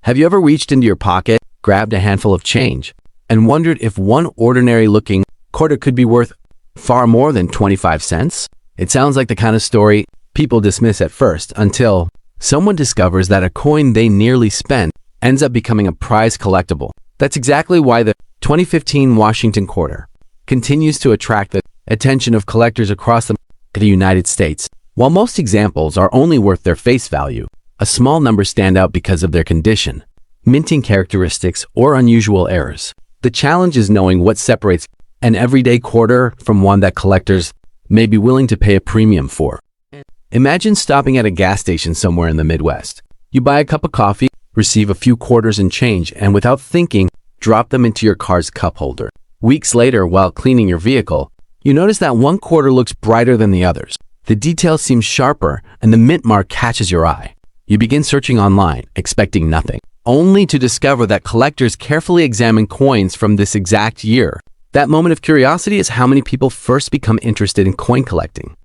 Have you ever reached into your pocket, grabbed a handful of change, and wondered if one ordinary-looking quarter could be worth far more than 25 cents? It sounds like the kind of story people dismiss at first until someone discovers that a coin they nearly spent ends up becoming a prized collectible. That's exactly why the 2015 Washington quarter continues to attract the attention of collectors across the United States. While most examples are only worth their face value, a small number stand out because of their condition, minting characteristics, or unusual errors. The challenge is knowing what separates an everyday quarter from one that collectors may be willing to pay a premium for. Imagine stopping at a gas station somewhere in the Midwest. You buy a cup of coffee, receive a few quarters in change, and without thinking, drop them into your car's cup holder. Weeks later, while cleaning your vehicle, you notice that one quarter looks brighter than the others. The detail seems sharper, and the mint mark catches your eye. You begin searching online, expecting nothing, only to discover that collectors carefully examine coins from this exact year. That moment of curiosity is how many people first become interested in coin collecting.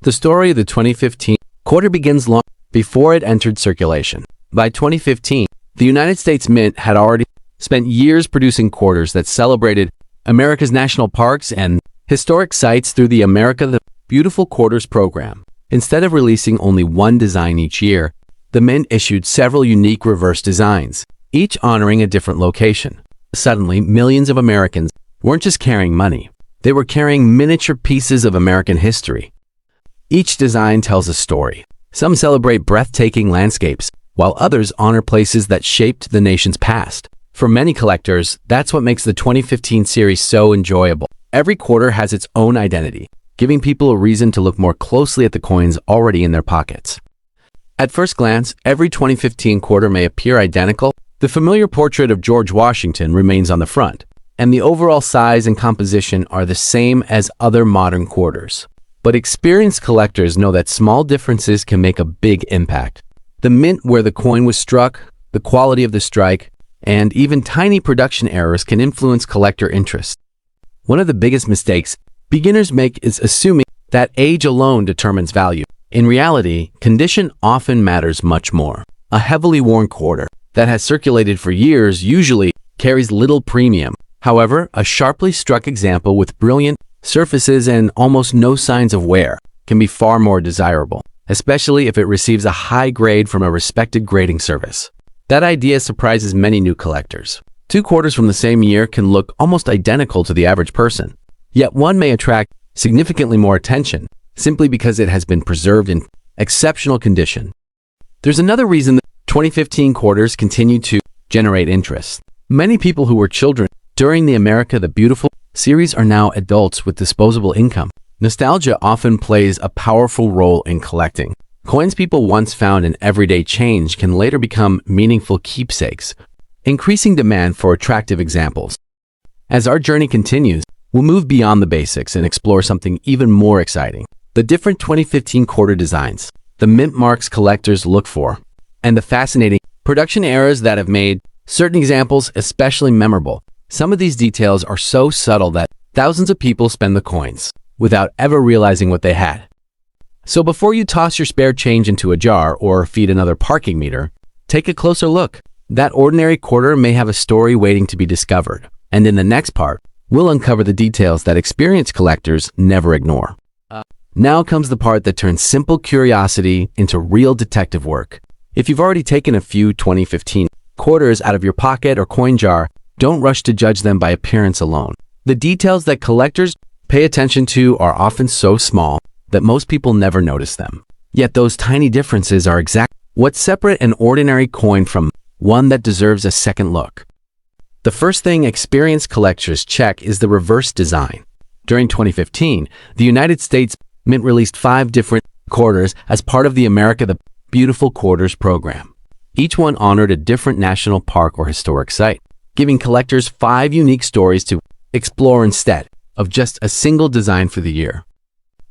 The story of the 2015 quarter begins long before it entered circulation. By 2015, the United States Mint had already spent years producing quarters that celebrated America's national parks and historic sites through the America the Beautiful Quarters program. Instead of releasing only one design each year, the Mint issued several unique reverse designs, each honoring a different location. Suddenly, millions of Americans weren't just carrying money. They were carrying miniature pieces of American history. Each design tells a story. Some celebrate breathtaking landscapes, while others honor places that shaped the nation's past. For many collectors, that's what makes the 2015 series so enjoyable. Every quarter has its own identity, giving people a reason to look more closely at the coins already in their pockets. At first glance, every 2015 quarter may appear identical. The familiar portrait of George Washington remains on the front, and the overall size and composition are the same as other modern quarters. But experienced collectors know that small differences can make a big impact. The mint where the coin was struck, the quality of the strike, and even tiny production errors can influence collector interest. One of the biggest mistakes beginners make is assuming that age alone determines value. In reality, condition often matters much more. A heavily worn quarter that has circulated for years usually carries little premium. However, a sharply struck example with brilliant surfaces and almost no signs of wear can be far more desirable, especially if it receives a high grade from a respected grading service. That idea surprises many new collectors. Two quarters from the same year can look almost identical to the average person, yet one may attract significantly more attention simply because it has been preserved in exceptional condition. There's another reason that 2015 quarters continue to generate interest. Many people who were children during the America the Beautiful series are now adults with disposable income. Nostalgia often plays a powerful role in collecting. Coins people once found in everyday change can later become meaningful keepsakes, increasing demand for attractive examples. As our journey continues, we'll move beyond the basics and explore something even more exciting: the different 2015 quarter designs, the mint marks collectors look for, and the fascinating production errors that have made certain examples especially memorable. Some of these details are so subtle that thousands of people spend the coins without ever realizing what they had. So before you toss your spare change into a jar or feed another parking meter, take a closer look. That ordinary quarter may have a story waiting to be discovered. And in the next part, we'll uncover the details that experienced collectors never ignore. Now comes the part that turns simple curiosity into real detective work. If you've already taken a few 2015 quarters out of your pocket or coin jar, don't rush to judge them by appearance alone. The details that collectors pay attention to are often so small that most people never notice them. Yet those tiny differences are exactly what separate an ordinary coin from one that deserves a second look. The first thing experienced collectors check is the reverse design. During 2015, the United States Mint released 5 different quarters as part of the America the Beautiful Quarters program. Each one honored a different national park or historic site, giving collectors 5 unique stories to explore instead of just a single design for the year.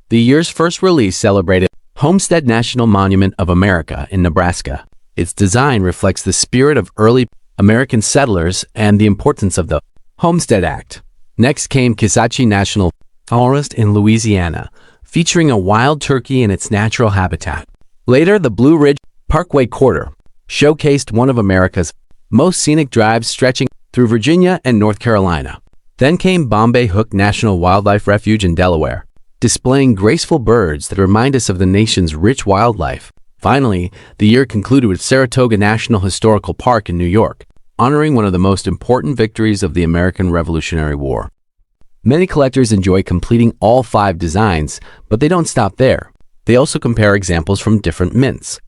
The year's first release celebrated Homestead National Monument of America in Nebraska. Its design reflects the spirit of early American settlers and the importance of the Homestead Act. Next came Kisatchie National Forest in Louisiana, featuring a wild turkey in its natural habitat. Later, the Blue Ridge Parkway Quarter showcased one of America's most scenic drives stretching through Virginia and North Carolina. Then came Bombay Hook National Wildlife Refuge in Delaware, displaying graceful birds that remind us of the nation's rich wildlife. Finally, the year concluded with Saratoga National Historical Park in New York, honoring one of the most important victories of the American Revolutionary War. Many collectors enjoy completing all 5 designs, but they don't stop there. They also compare examples from different mints.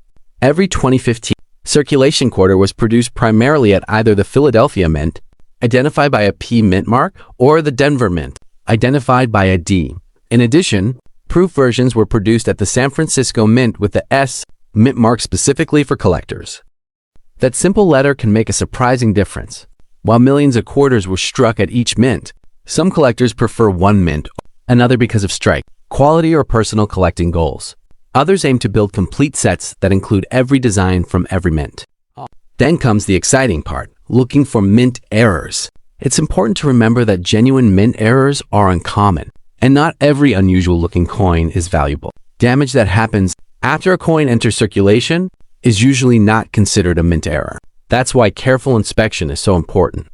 Every 2015 circulation quarter was produced primarily at either the Philadelphia Mint, identified by a P mint mark, or the Denver Mint, identified by a D. In addition, proof versions were produced at the San Francisco Mint with the S mint mark specifically for collectors. That simple letter can make a surprising difference. While millions of quarters were struck at each mint, some collectors prefer one mint, another because of strike, quality, or personal collecting goals. Others aim to build complete sets that include every design from every mint. Then comes the exciting part, looking for mint errors. It's important to remember that genuine mint errors are uncommon, and not every unusual-looking coin is valuable. Damage that happens after a coin enters circulation is usually not considered a mint error. That's why careful inspection is so important.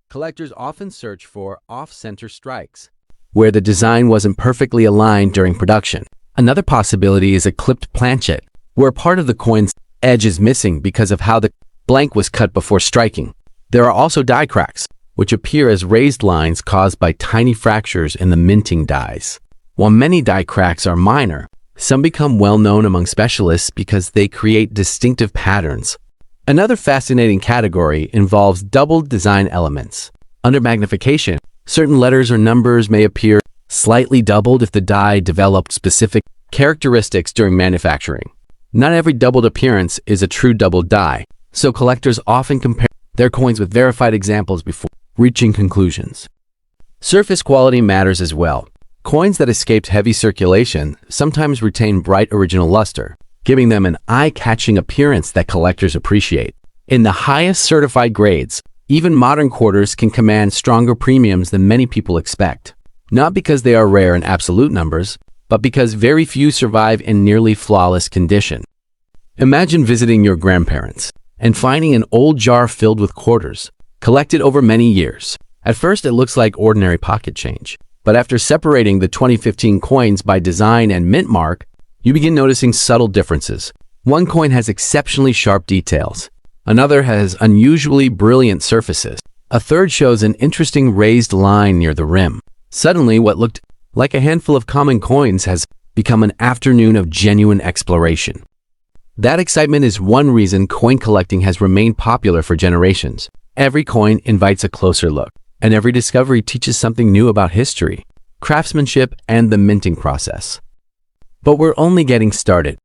Collectors often search for off-center strikes, where the design wasn't perfectly aligned during production. Another possibility is a clipped planchet, where part of the coin's edge is missing because of how the blank was cut before striking. There are also die cracks, which appear as raised lines caused by tiny fractures in the minting dies. While many die cracks are minor, some become well known among specialists because they create distinctive patterns. Another fascinating category involves doubled design elements. Under magnification, certain letters or numbers may appear slightly doubled if the die developed specific characteristics during manufacturing. Not every doubled appearance is a true doubled die, so collectors often compare their coins with verified examples before reaching conclusions. Surface quality matters as well. Coins that escaped heavy circulation sometimes retain bright original luster, giving them an eye-catching appearance that collectors appreciate. In the highest certified grades, even modern quarters can command stronger premiums than many people expect. Not because they are rare in absolute numbers, but because very few survive in nearly flawless condition. Imagine visiting your grandparents and finding an old jar filled with quarters, collected over many years. At first, it looks like ordinary pocket change. But after separating the 2015 coins by design and mint mark, you begin noticing subtle differences. One coin has exceptionally sharp details. Another has unusually brilliant surfaces. A third shows an interesting raised line near the rim. Suddenly, what looked like a handful of common coins has become an afternoon of genuine exploration. That excitement is one reason coin collecting has remained popular for generations. Every coin invites a closer look, and every discovery teaches something new about history, craftsmanship, and the minting process. But we're only getting started.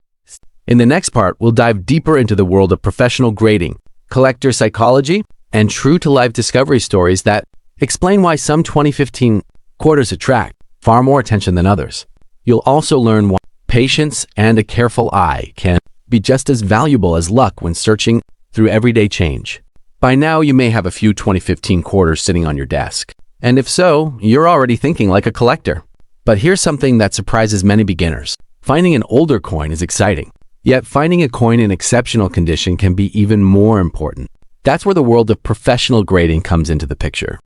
In the next part, we'll dive deeper into the world of professional grading, collector psychology, and true-to-life discovery stories that explain why some 2015 quarters attract far more attention than others. You'll also learn why patience and a careful eye can be just as valuable as luck when searching through everyday change. By now, you may have a few 2015 quarters sitting on your desk. And if so, you're already thinking like a collector. But here's something that surprises many beginners. Finding an older coin is exciting. Yet finding a coin in exceptional condition can be even more important. That's where the world of professional grading comes into the picture.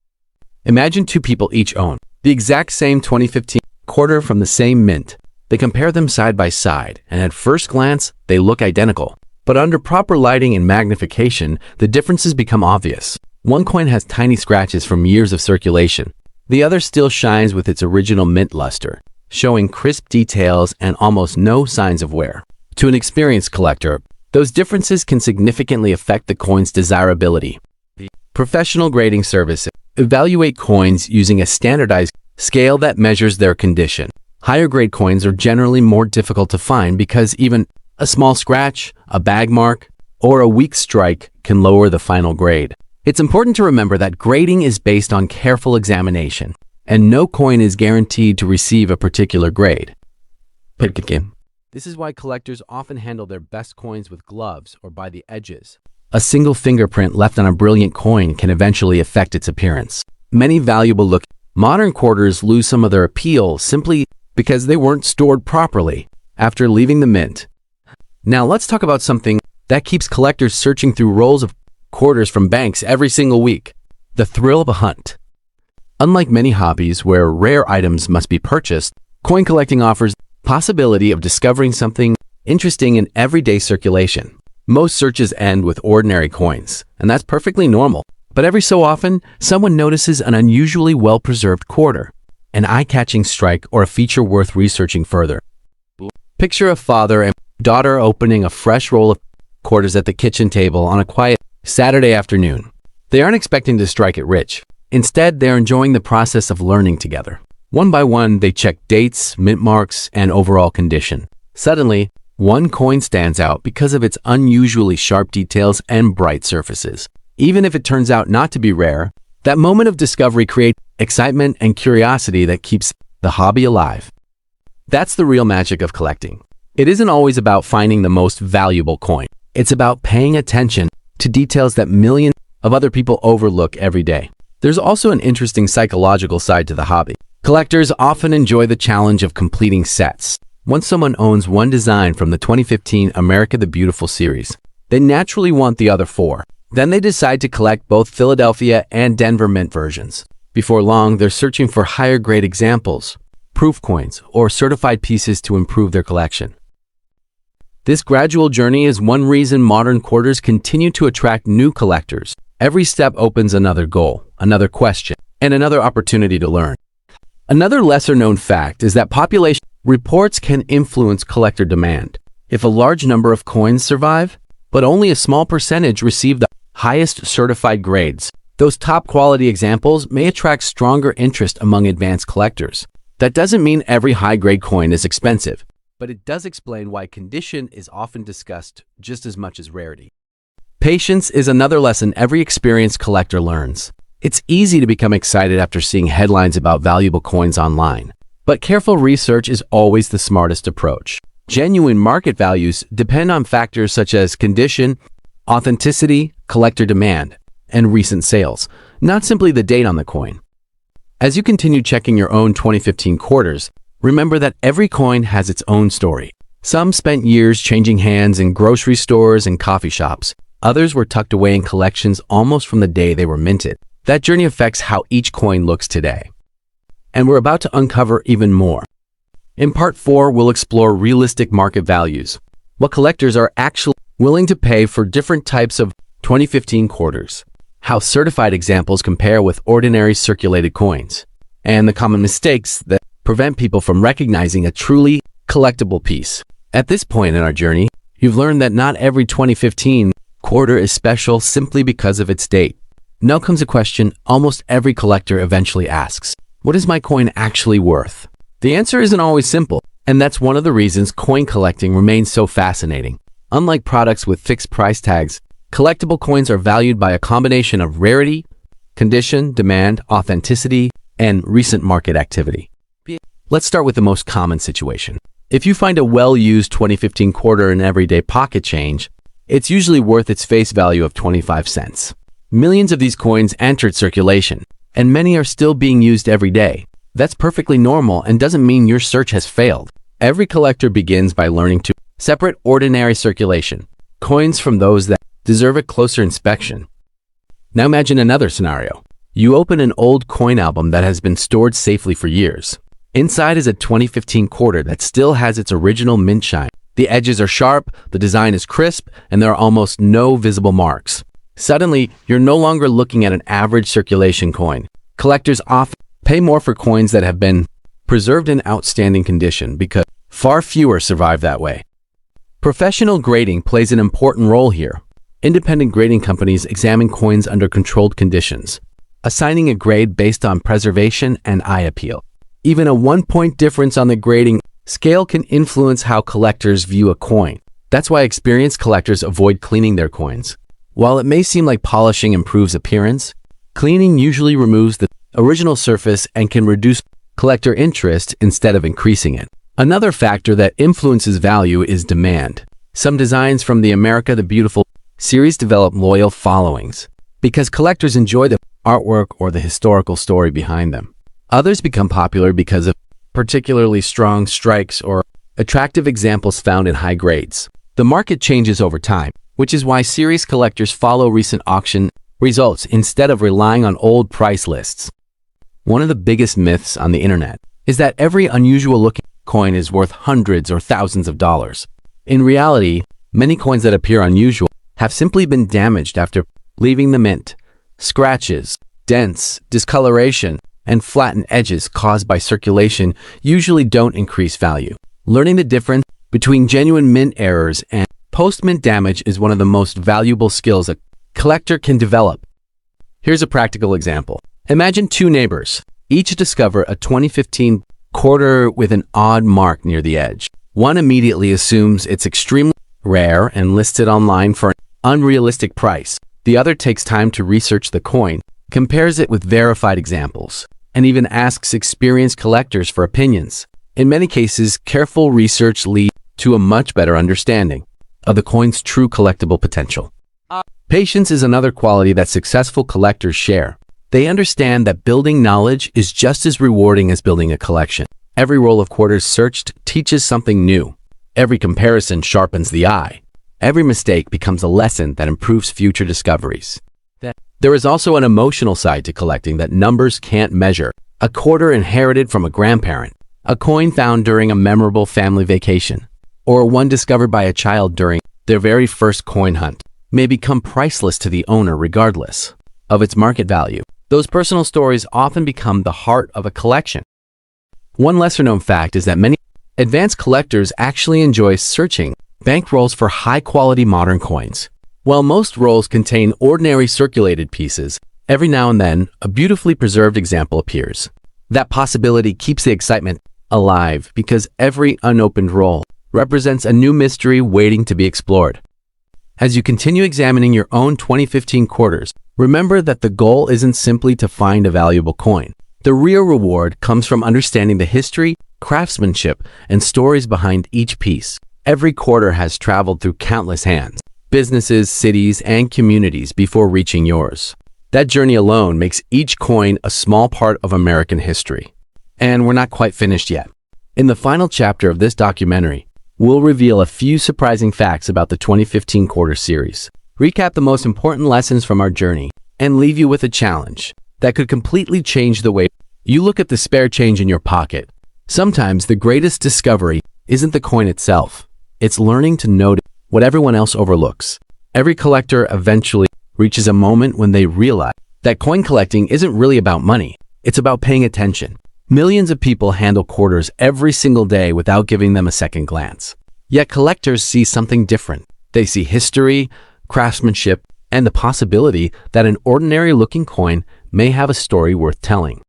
Imagine two people each own the exact same 2015 quarter from the same mint. They compare them side by side, and at first glance, they look identical. But under proper lighting and magnification, the differences become obvious. One coin has tiny scratches from years of circulation. The other still shines with its original mint luster, showing crisp details and almost no signs of wear. To an experienced collector, those differences can significantly affect the coin's desirability. Professional grading services evaluate coins using a standardized scale that measures their condition. Higher grade coins are generally more difficult to find because even a small scratch, a bag mark, or a weak strike can lower the final grade. It's important to remember that grading is based on careful examination, and no coin is guaranteed to receive a particular grade. This is why collectors often handle their best coins with gloves or by the edges. A single fingerprint left on a brilliant coin can eventually affect its appearance. Many valuable-looking modern quarters lose some of their appeal simply because they weren't stored properly after leaving the mint. Now let's talk about something that keeps collectors searching through rolls of quarters from banks every single week. The thrill of a hunt. Unlike many hobbies where rare items must be purchased, coin collecting offers the possibility of discovering something interesting in everyday circulation. Most searches end with ordinary coins, and that's perfectly normal. But every so often, someone notices an unusually well-preserved quarter, an eye-catching strike, or a feature worth researching further. Picture a father and daughter opening a fresh roll of quarters at the kitchen table on a quiet Saturday afternoon. They aren't expecting to strike it rich. Instead, they're enjoying the process of learning together. One by one, they check dates, mint marks, and overall condition. Suddenly, one coin stands out because of its unusually sharp details and bright surfaces. Even if it turns out not to be rare, that moment of discovery creates excitement and curiosity that keeps the hobby alive. That's the real magic of collecting. It isn't always about finding the most valuable coin. It's about paying attention to details that millions of other people overlook every day. There's also an interesting psychological side to the hobby. Collectors often enjoy the challenge of completing sets. Once someone owns one design from the 2015 America the Beautiful series, they naturally want the other four. Then they decide to collect both Philadelphia and Denver mint versions. Before long, they're searching for higher-grade examples, proof coins, or certified pieces to improve their collection. This gradual journey is one reason modern quarters continue to attract new collectors. Every step opens another goal, another question, and another opportunity to learn. Another lesser-known fact is that population reports can influence collector demand. If a large number of coins survive, but only a small percentage receive the highest certified grades, those top-quality examples may attract stronger interest among advanced collectors. That doesn't mean every high-grade coin is expensive, but it does explain why condition is often discussed just as much as rarity. Patience is another lesson every experienced collector learns. It's easy to become excited after seeing headlines about valuable coins online, but careful research is always the smartest approach. Genuine market values depend on factors such as condition, authenticity, collector demand, and recent sales, not simply the date on the coin. As you continue checking your own 2015 quarters, remember that every coin has its own story. Some spent years changing hands in grocery stores and coffee shops. Others were tucked away in collections almost from the day they were minted. That journey affects how each coin looks today. And we're about to uncover even more. In Part 4, we'll explore realistic market values, what collectors are actually willing to pay for different types of 2015 quarters, how certified examples compare with ordinary circulated coins, and the common mistakes that prevent people from recognizing a truly collectible piece. At this point in our journey, you've learned that not every 2015 quarter is special simply because of its date. Now comes a question almost every collector eventually asks: what is my coin actually worth? The answer isn't always simple, and that's one of the reasons coin collecting remains so fascinating. Unlike products with fixed price tags, collectible coins are valued by a combination of rarity, condition, demand, authenticity, and recent market activity. Let's start with the most common situation. If you find a well-used 2015 quarter in everyday pocket change, it's usually worth its face value of 25 cents. Millions of these coins entered circulation, and many are still being used every day. That's perfectly normal and doesn't mean your search has failed. Every collector begins by learning to separate ordinary circulation, coins from those that deserve a closer inspection. Now imagine another scenario. You open an old coin album that has been stored safely for years. Inside is a 2015 quarter that still has its original mint shine. The edges are sharp, the design is crisp, and there are almost no visible marks. Suddenly, you're no longer looking at an average circulation coin. Collectors often pay more for coins that have been preserved in outstanding condition because far fewer survive that way. Professional grading plays an important role here. Independent grading companies examine coins under controlled conditions, assigning a grade based on preservation and eye appeal. Even a 1-point difference on the grading scale can influence how collectors view a coin. That's why experienced collectors avoid cleaning their coins. While it may seem like polishing improves appearance, cleaning usually removes the original surface and can reduce collector interest instead of increasing it. Another factor that influences value is demand. Some designs from the America the Beautiful series develop loyal followings because collectors enjoy the artwork or the historical story behind them. Others become popular because of particularly strong strikes or attractive examples found in high grades. The market changes over time. which is why serious collectors follow recent auction results instead of relying on old price lists. One of the biggest myths on the internet is that every unusual-looking coin is worth hundreds or thousands of dollars. In reality, many coins that appear unusual have simply been damaged after leaving the mint. Scratches, dents, discoloration, and flattened edges caused by circulation usually don't increase value. Learning the difference between genuine mint errors and post-mint damage is one of the most valuable skills a collector can develop. Here's a practical example. Imagine two neighbors. Each discover a 2015 quarter with an odd mark near the edge. One immediately assumes it's extremely rare and lists it online for an unrealistic price. The other takes time to research the coin, compares it with verified examples, and even asks experienced collectors for opinions. In many cases, careful research leads to a much better understanding of the coin's true collectible potential. Patience is another quality that successful collectors share. They understand that building knowledge is just as rewarding as building a collection. Every roll of quarters searched teaches something new. Every comparison sharpens the eye. Every mistake becomes a lesson that improves future discoveries. There is also an emotional side to collecting that numbers can't measure. A quarter inherited from a grandparent, a coin found during a memorable family vacation, or one discovered by a child during their very first coin hunt may become priceless to the owner regardless of its market value. Those personal stories often become the heart of a collection. One lesser-known fact is that many advanced collectors actually enjoy searching bank rolls for high-quality modern coins. While most rolls contain ordinary circulated pieces, every now and then a beautifully preserved example appears. That possibility keeps the excitement alive because every unopened roll represents a new mystery waiting to be explored. As you continue examining your own 2015 quarters, remember that the goal isn't simply to find a valuable coin. The real reward comes from understanding the history, craftsmanship, and stories behind each piece. Every quarter has traveled through countless hands, businesses, cities, and communities before reaching yours. That journey alone makes each coin a small part of American history. And we're not quite finished yet. In the final chapter of this documentary, we'll reveal a few surprising facts about the 2015 quarter series, recap the most important lessons from our journey, and leave you with a challenge that could completely change the way you look at the spare change in your pocket. Sometimes the greatest discovery isn't the coin itself. It's learning to notice what everyone else overlooks. Every collector eventually reaches a moment when they realize that coin collecting isn't really about money. It's about paying attention. Millions of people handle quarters every single day without giving them a second glance. Yet collectors see something different. They see history, craftsmanship, and the possibility that an ordinary-looking coin may have a story worth telling.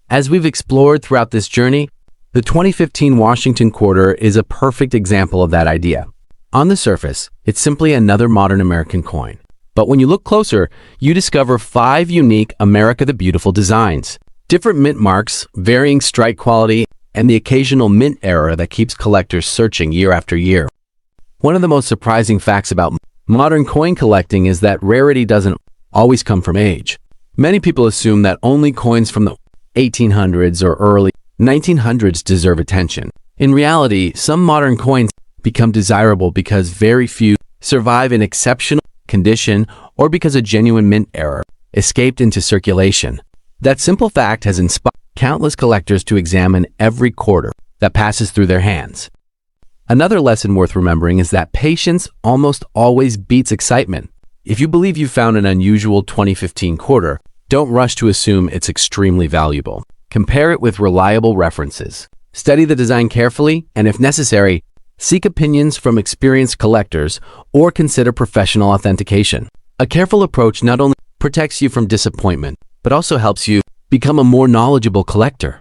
As we've explored throughout this journey, the 2015 Washington quarter is a perfect example of that idea. On the surface, it's simply another modern American coin. But when you look closer, you discover 5 unique America the Beautiful designs, different mint marks, varying strike quality, and the occasional mint error that keeps collectors searching year after year. One of the most surprising facts about modern coin collecting is that rarity doesn't always come from age. Many people assume that only coins from the 1800s or early 1900s deserve attention. In reality, some modern coins become desirable because very few survive in exceptional condition or because a genuine mint error escaped into circulation. That simple fact has inspired countless collectors to examine every quarter that passes through their hands. Another lesson worth remembering is that patience almost always beats excitement. If you believe you found an unusual 2015 quarter, don't rush to assume it's extremely valuable. Compare it with reliable references. Study the design carefully, and if necessary, seek opinions from experienced collectors or consider professional authentication. A careful approach not only protects you from disappointment, but also helps you become a more knowledgeable collector.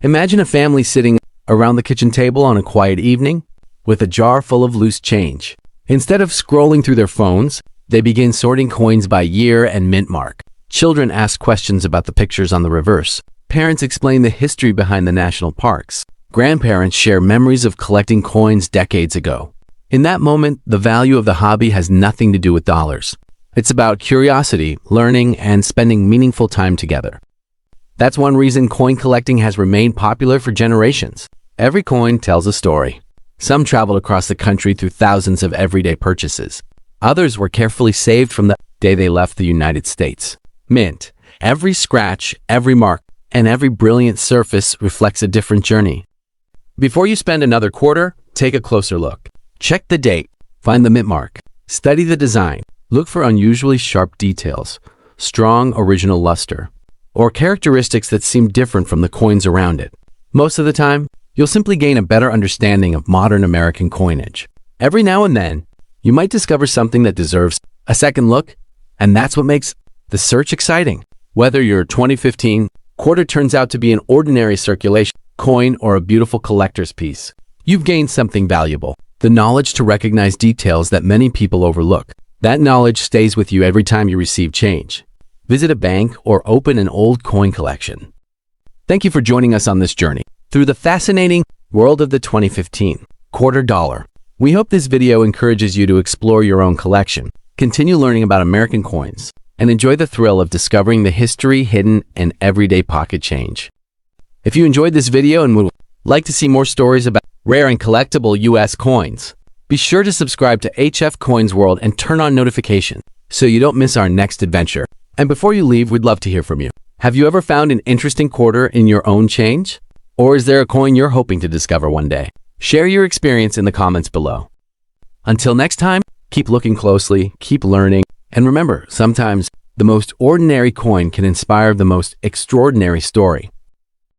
Imagine a family sitting around the kitchen table on a quiet evening with a jar full of loose change. Instead of scrolling through their phones, they begin sorting coins by year and mint mark. Children ask questions about the pictures on the reverse. Parents explain the history behind the national parks. Grandparents share memories of collecting coins decades ago. In that moment, the value of the hobby has nothing to do with dollars. It's about curiosity, learning, and spending meaningful time together. That's one reason coin collecting has remained popular for generations. Every coin tells a story. Some traveled across the country through thousands of everyday purchases. Others were carefully saved from the day they left the United States. Mint. Every scratch, every mark, and every brilliant surface reflects a different journey. Before you spend another quarter, take a closer look. Check the date, find the mint mark, study the design, look for unusually sharp details, strong original luster, or characteristics that seem different from the coins around it. Most of the time, you'll simply gain a better understanding of modern American coinage. Every now and then, you might discover something that deserves a second look, and that's what makes the search exciting. Whether your 2015 quarter turns out to be an ordinary circulation coin or a beautiful collector's piece, you've gained something valuable, the knowledge to recognize details that many people overlook. That knowledge stays with you every time you receive change. Visit a bank or open an old coin collection. Thank you for joining us on this journey through the fascinating world of the 2015 quarter dollar. We hope this video encourages you to explore your own collection, continue learning about American coins, and enjoy the thrill of discovering the history hidden in everyday pocket change. If you enjoyed this video and would like to see more stories about rare and collectible U.S. coins, be sure to subscribe to HF Coins World and turn on notifications so you don't miss our next adventure. And before you leave, we'd love to hear from you. Have you ever found an interesting quarter in your own change? Or is there a coin you're hoping to discover one day? Share your experience in the comments below. Until next time, keep looking closely, keep learning, and remember, sometimes the most ordinary coin can inspire the most extraordinary story.